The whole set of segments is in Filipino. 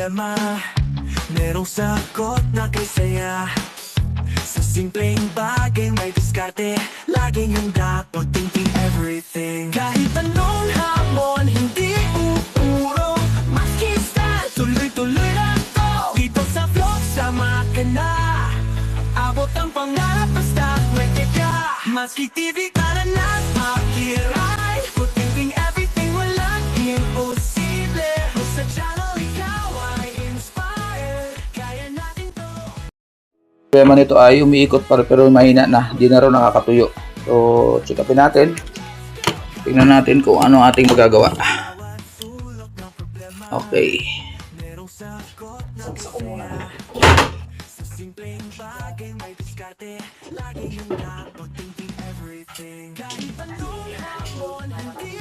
problema, merong sagot na kay saya. Sa simpleng bagay may diskarte, laging handa, thinking everything. Kahit anong hamon, hindi uurong, maski style, tuloy-tuloy lang to. Dito sa vlog, sama ka na, abot ang pangarap basta pwede ka. Maski TV ka na nag-akiray, thinking everything, walang imposible. Sa channel ikaw ay inspired, kaya natin to. Problema nito ay umiikot pero mahina na, di na raw nakakatuyo. So, check upin natin. Tingnan natin kung ano ating magagawa. Okay. Saksak ko muna. Sa simpleng bagay may diskarte, laging handa, thinking everything. Kahit anong hamon, hindi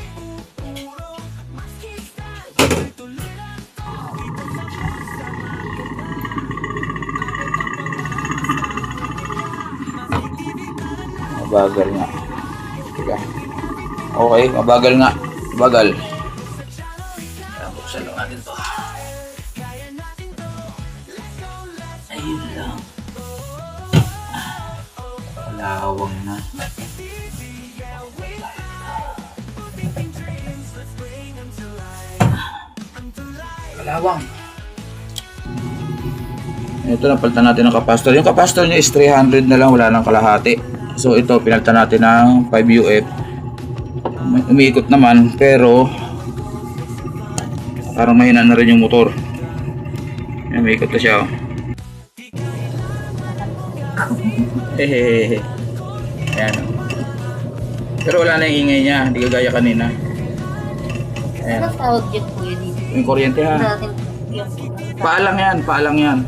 uurong, maski style, tuloy-tuloy lang to. Dito sa vlog, sama ka na, abot ang pangarap basta pwede ka. Maski TV ka na na. Mabagal nga. Teka. Okay, mabagal nga. Mabagal. Buksan lang natin to. Ayun lang. Lawang na. Kalawang. Ito, napalitan natin ng capacitor. Yung capacitor niya is 300 na lang, wala nang kalahati. So ito, pinalitan natin ng 5 UF. Umiikot naman, pero parang mahina na rin yung motor. Yan, umiikot na siya. Hehehe. Ayan. Pero wala na yung ingay niya, hindi kagaya kanina. Ayan. Ano tawag dyan po yun dito? Yung kuryente ha. Natin yung Paalang yan, paalang yan.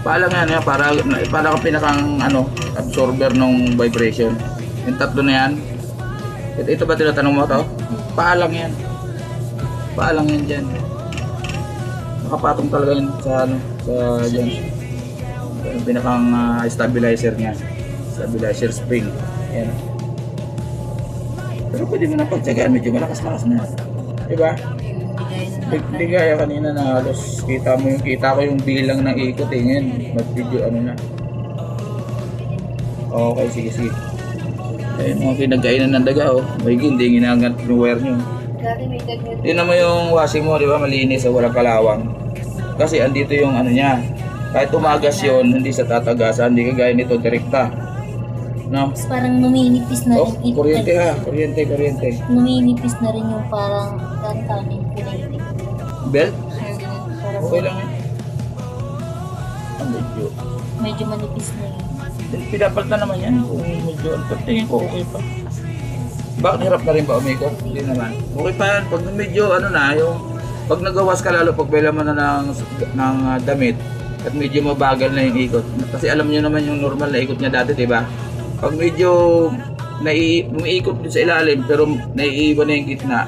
Paalang yan, yan para ka pinakang ano, absorber ng vibration. Yung tatlo na yan. Ito ba tinatanong mo to? Paalang yan. Paalang yan dyan. Nakapatong talaga yun sa ano, sa dyan. Yung pinakang stabilizer niya. Stabilizer spring. Yan. Pero pwede mo na pagtsagaan, medyo malakas-lakas na. Diba? Hindi gaya kanina na halos kita ko yung bilang ng ikot eh. Ngayon, mag-video ano na. Okay, sige. Ayun, mga pinagkainan ng daga oh. May hindi ginangat yung wire nyo. dati may dagdag. Yun naman yung washing mo, di ba? Malinis o walang kalawang. Kasi andito yung ano niya. Kahit tumagas yun, hindi sa tatagasan. Hindi kagaya nito direkta. No? Tapos parang numinipis na Oh, rin. kuryente ha. Kuryente. Numinipis na rin yung parang kanin kulay. Belt? Parang Okay lang yan. Ang medyo. medyo manipis na yun. Pinapalitan naman yan. Kung medyo, tingin ko okay pa. Bakit hirap na rin ba umikot? Hindi naman. Okay pa yan. Pag medyo ano na, yung pag nagawas ka lalo, pag bailaman na ng damit, at medyo mabagal na yung ikot. Kasi alam niyo naman yung normal na ikot niya dati, diba? Pag medyo umiikot din sa ilalim, pero naiiwan na yung gitna,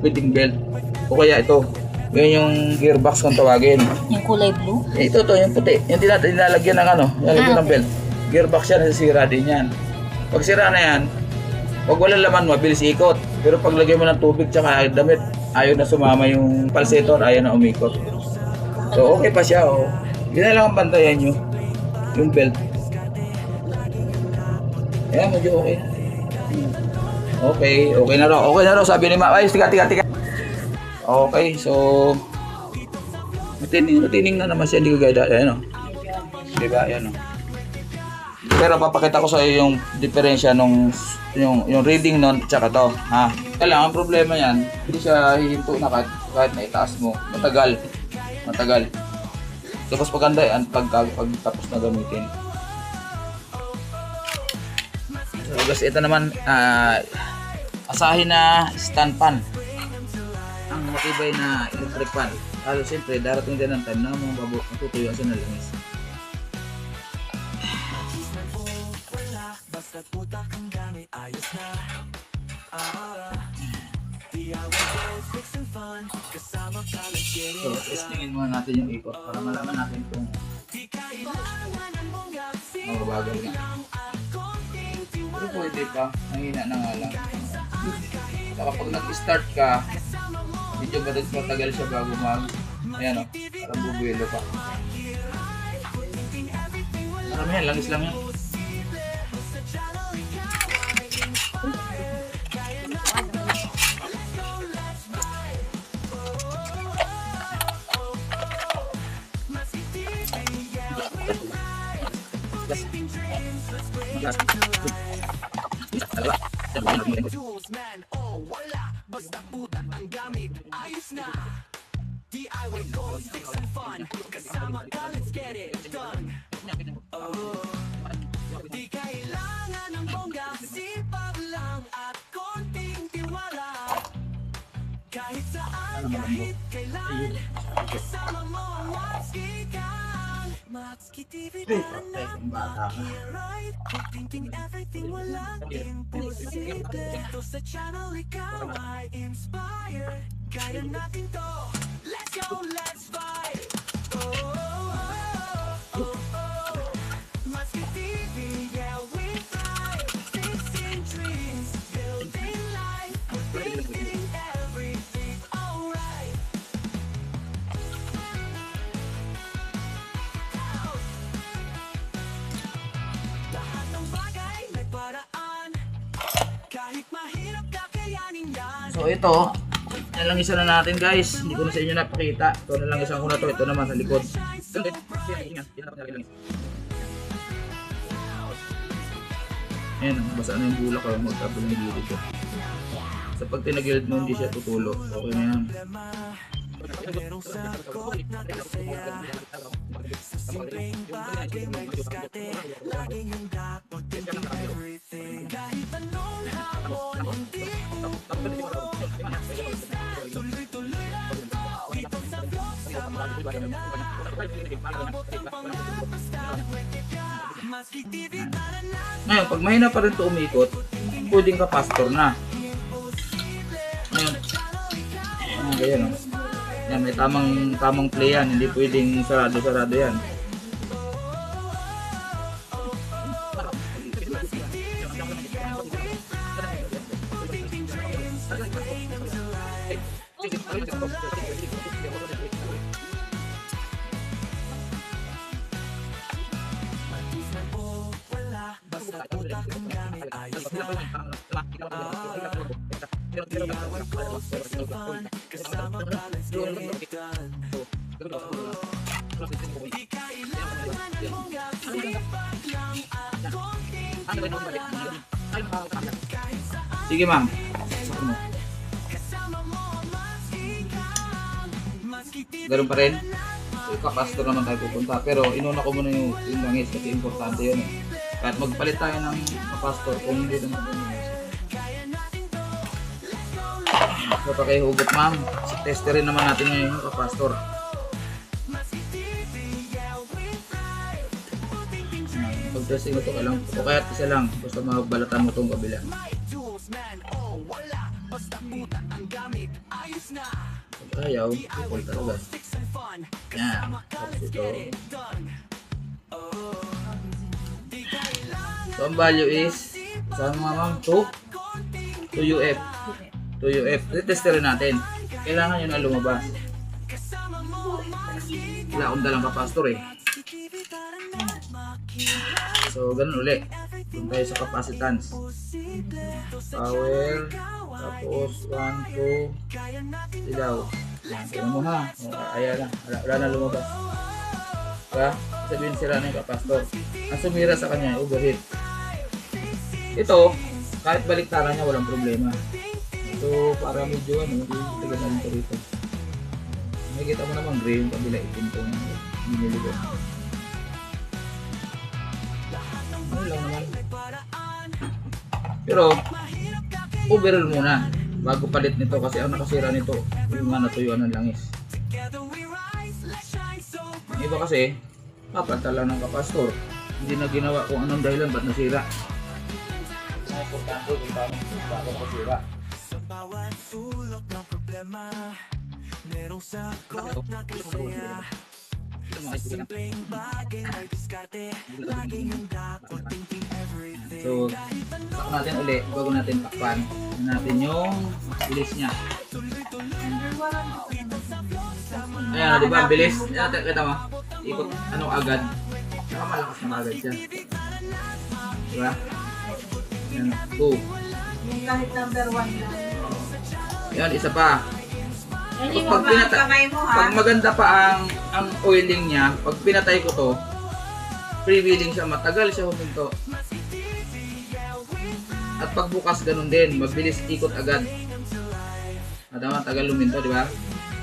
pwedeng belt. O kaya ito, yun yung gearbox kung tawagin. Yung kulay blue? Ito yung puti. Yung dinalagyan ng ano, nilalagyan ng belt. Gearbox yan, nasisira din yan. Pag sira na yan, pag walang laman, mabilis ikot. Pero pag lagyan mo ng tubig tsaka damit, ayaw na sumama yung pulsator, ayaw na umikot. So okay pa siya, oh. Yun na lang ang bantayan nyo, yung belt. Ayan, medyo okay na. Okay na raw. Sabi ni Ma, ay, tika. Okay, so matining na naman siya, hindi ko gaya. Ayan, oh. Diba, ayan, oh. Pero papakita ko sa iyo yung diferensya nung yung reading nun tsaka to, ha. Kaya ang problema yan, hindi siya hihinto na kahit na itaas mo. Matagal. Tapos maganda yan pag tapos na gamitin. So guys, ito naman asahin na stand pan. Ang matibay na electric fan. Lalo siyempre darating din ang time na matutuyuan siya ng langis. Basta't putak ang gamit, ayos na. Fix and fun, kasama ka lang getting So, testingin muna natin yung ikot para malaman natin kung mababagal nga. Pero pwede pa, mahina na nga lang. Saka pag nag-start ka, medyo matagal siya bago ayan o. Parang bubuelo pa. Marami yan, langis lang yan. Tools man, oh wala. Basta puta ang gamit, ayos na. DIY goals, sticks and fun. Kasama ka, let's get it done. Oh, di kailangan ng bongga, sipag lang at konting tiwala. Kahit saan, kahit kailan, kasama mo ang Maxki Gang. Maxki TV na right. Thinking everything walang imposible. Dito sa channel ikaw ay inspired. Kaya natin to, let's go, let's fight. Oh, oh, oh, oh. Maxki TV, yeah we thrive. Fixing dreams, building life, thinking everything alright. Lahat ng bagay may paraan. Kahit mahirap kakayanin yan. So ito, yan lang isa na natin guys. Hindi ko na sa inyo napakita. Ito na lang isang ko na to. Ito naman sa likod. Ayan, basa na yung bulak ko. Magtabol yung gilid ko. Sa pag tinagilid mo, hindi siya tutulo. Okay na yan. Merong sagot na kasaya. Sa simpleng bagay may diskarte. Laging yung dapat thinking everything. Kahit anong hamon, hindi tuloy-tuloy lang to. Dito sa vlog, sama ka na. Abot ang pangarap, basta pwede ka. Maxki TV, tara na. Ngayon, pag mahina pa rin ito umikot, pwedeng ka pastor na. Ngayon, ganyan o. Yan, may tamang play yan. Hindi pwedeng sarado-sarado yan. Basta utak ang gamit, ayos na. DIY goals, fix and fun. Kasama ka, let's get it done. Di kailangan ng bongga, sipag lang at konting tiwala. Kahit saan, Sige ma'am. kasama mo ang Maxki Gang. Maxki TV, Ganun pa rin. So, kapastor naman tayo pupunta. Pero inuna ko muna yung langis kasi importante yun eh. Kahit magpalit tayo ng kapastor kung hindi naman so pakihugot ma'am. Testerin naman natin ngayon yung kapastor. Pag-testing mo ito kailang o kaya isa lang. Basta mabalatan mo itong kabila. tools man, oh wala. Basta puta ang gamit, ayos na. Pag ayaw, ipol talaga. Sticks and fun, Yan. kasama ka, Tapos let's ito. get it done. Oh, di kailangan So ang value is, saan mga ma'am? 2 UF. 2 UF. Testerin natin. Kailangan yun na lumabas. kasama mo ang Maxki Gang. Ilaon dalang kapastor eh. Maxki TV, tara na, makita. So ganun uli. Doon tayo sa capacitance. Power. Tapos 1, 2. Ilaw. Yan. Tignan mo ha. O, ayan na. Wala na lumabas. Diba? Sabihin sila na yung kapastor. Ang sumira sa kanya, overheat. Ito, kahit baliktaran niya, walang problema. So, para medyo ano, tignan na rin ito rito. Nakikita mo naman gray yung kabila, itim ito yung miniligot. Ano lang naman. Pero, overall muna. Bago palit nito kasi ang nakasira nito, yung mga natuyuan ng langis. Yung iba kasi, papatala ng kapastor. Hindi na ginawa kung anong dahilan ba't nasira. Ang importante kung paano nasira. Sa bawat sulok ng problema, merong sagot na kasaya. Sa simpleng bagay may diskarte, laging yung dapat thinking everything. So, sak natin uli, bago natin takpan. Tignan natin yung bilis niya. Tuloy-tuloy lang ito sa vlog, sama Ayan, di ba? Bilis. Ayan, kita mo. Ikot, ano agad. Saka malakas na agad siya. Di ba? Ayan, 2. Yung kahit number 1 lang. Ayan, isa pa. Yan yung Pag mga pinata- kamay mo ha. Pag maganda pa ang oiling niya, pag pinatay ko to, freewheeling siya, matagal siya huminto. At pag bukas ganun din, mabilis ikot agad. Madama tagal luminto, di ba?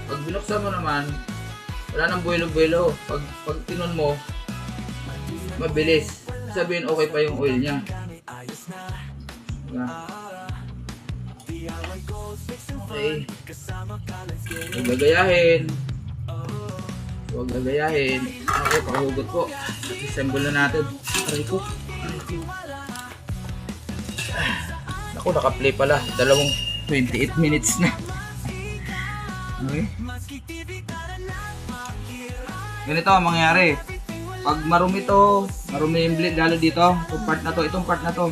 Pag binuksan mo naman, wala nang buwelo-buwelo. Pag tinon mo, mabilis. Sabihin okay pa yung oil niya. Diba? Okay. Huwag gagayahin. Huwag gagayahin. Okay, pakahugot po. Assemble na natin. Aray ko. Ako, naka-play pala. 28 minutes na. Okay. Ganito ang mangyayari. Pag marumi yung blade lalo dito, itong part na to.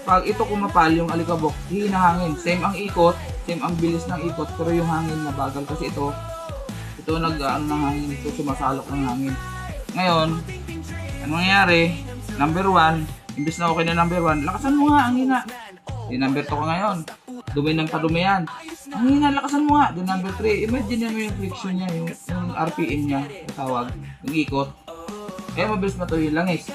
Pag ito kumapal yung alikabok, hinahangin. Same ang ikot, same ang bilis ng ikot, pero yung hangin mabagal kasi ito nag-ano ng hangin, ito sumasalok ng hangin. Ngayon, ang mangyayari, number 1, imbis na okay na number 1, lakasan mo nga ang hina. Di number 2 ka ngayon. Dumi ng padumi yan. Ang hina, lakasan mo nga. Di number 3, imagine mo yung friction niya, yung RPM niya, yung tawag, yung ikot. Kaya mabilis matuloy yung langis.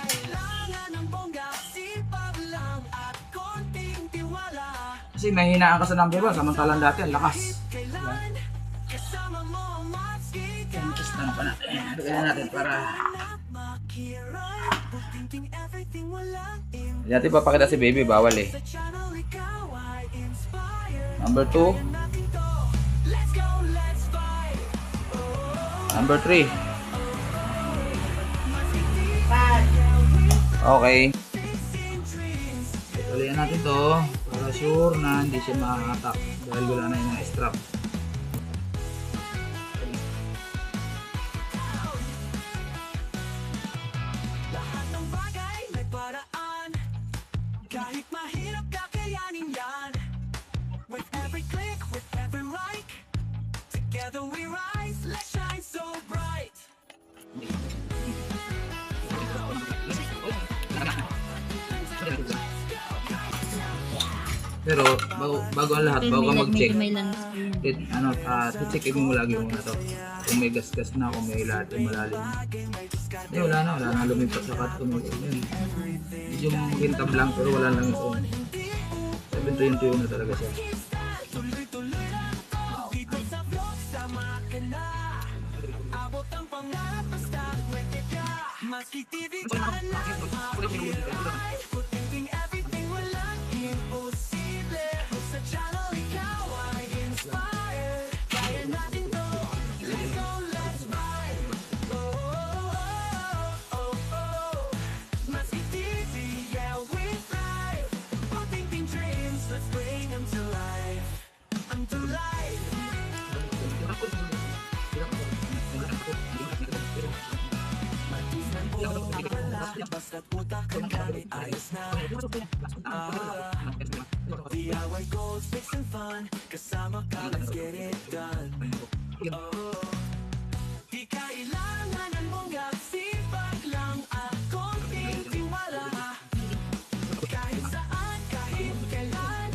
Kasi mahinaan ka sa number 1, samantalang dati ang lakas. Diba? Testan pa natin. Lagyan natin para... Dati papakita si baby, bawal eh. Number 2. Number 3. Okay. Tuloyan natin to para sure na hindi siya makakatak dahil wala na yung mga strap. Lahat ng bagay may paraan. Kahit mahirap kakayanin yan. With every click, with every like, together we rise, let's shine so bright. Pero bago ang lahat, bago ka mag-check, May langis pa yun. check mo lagi muna to. Kung may gas-gas na, kung may lahat yung malalim. Wala na lumipat sa cut ko. Medyo makintab lang, pero wala lang ito. 720 na talaga siya. Abot ang pangarap basta ready ka. Maski TV ka na makikiray. Putting everything walang imposible. Sa channel ikaw ay inspired. Kaya natin to. Let's go, let's ride. Oh, oh, oh, oh. Maski TV, yeah, we thrive. Putting dreams, let's bring them to life. To life. Basta't utak ang gamit, ayos na. DIY goals, fix and fun. Kasama ka, let's get it done. Di kailangan ng mongga, sipag lang at konting tiwala. Kahit saan, kahit kailan,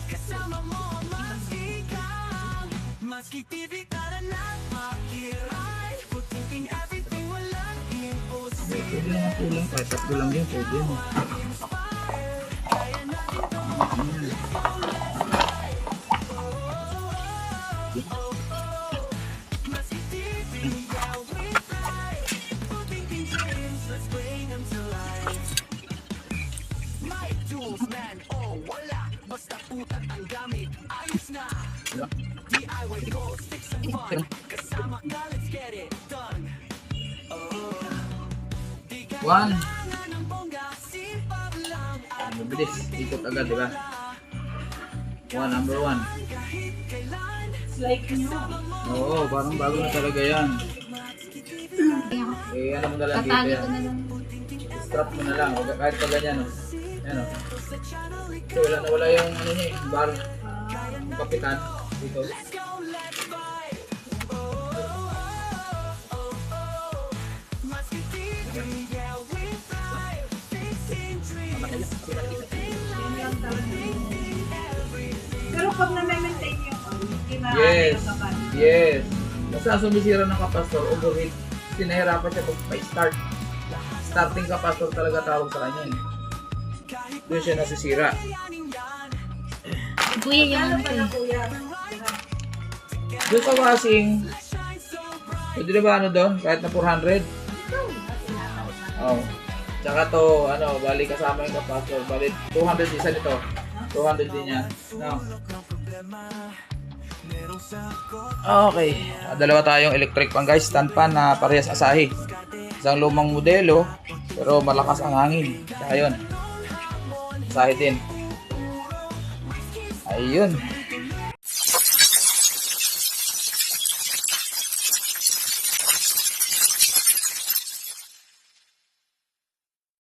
kasama mo mas ikaw. Maski TV ka na makiray. Putting everything walang imposible. Pwede naman kulang, kahit tatlo lang yun, pwede mo. One. Mabilis, ikot agad, di ba? Number 1. Like nyo. Oo, parang bago na talaga yan. Eh, ano mo na lang dito Tatali yan. ko na lang. Strap mo na lang, kahit pa ganyan, no? Yan, no? So, wala yung, ano niya, bar, yung kapitan, dito. Yun lang talaga. Pero pag na-maintain yung hindi na Yes. yung kapal. Yes. Basta sumisira ng kapastor, overheat, sinahirapan siya pag pa-start. Starting kapastor talaga tawag sa kanya eh. Doon siya nasisira. Kuya yung Ano ano pa ko na eh. kuya? Doon sa washing, pwede na ba ano doon? Kahit na 400? Oo. Oh. Tsaka to, ano, bali kasama yung kapastor. Bali 200 isa nito. 200 din yan. No. Okay. Dalawa tayong electric pan guys. Stand pan na parehas Asahi. Isang lumang modelo, pero malakas ang hangin. Tsaka yun. Asahi din. Ayun.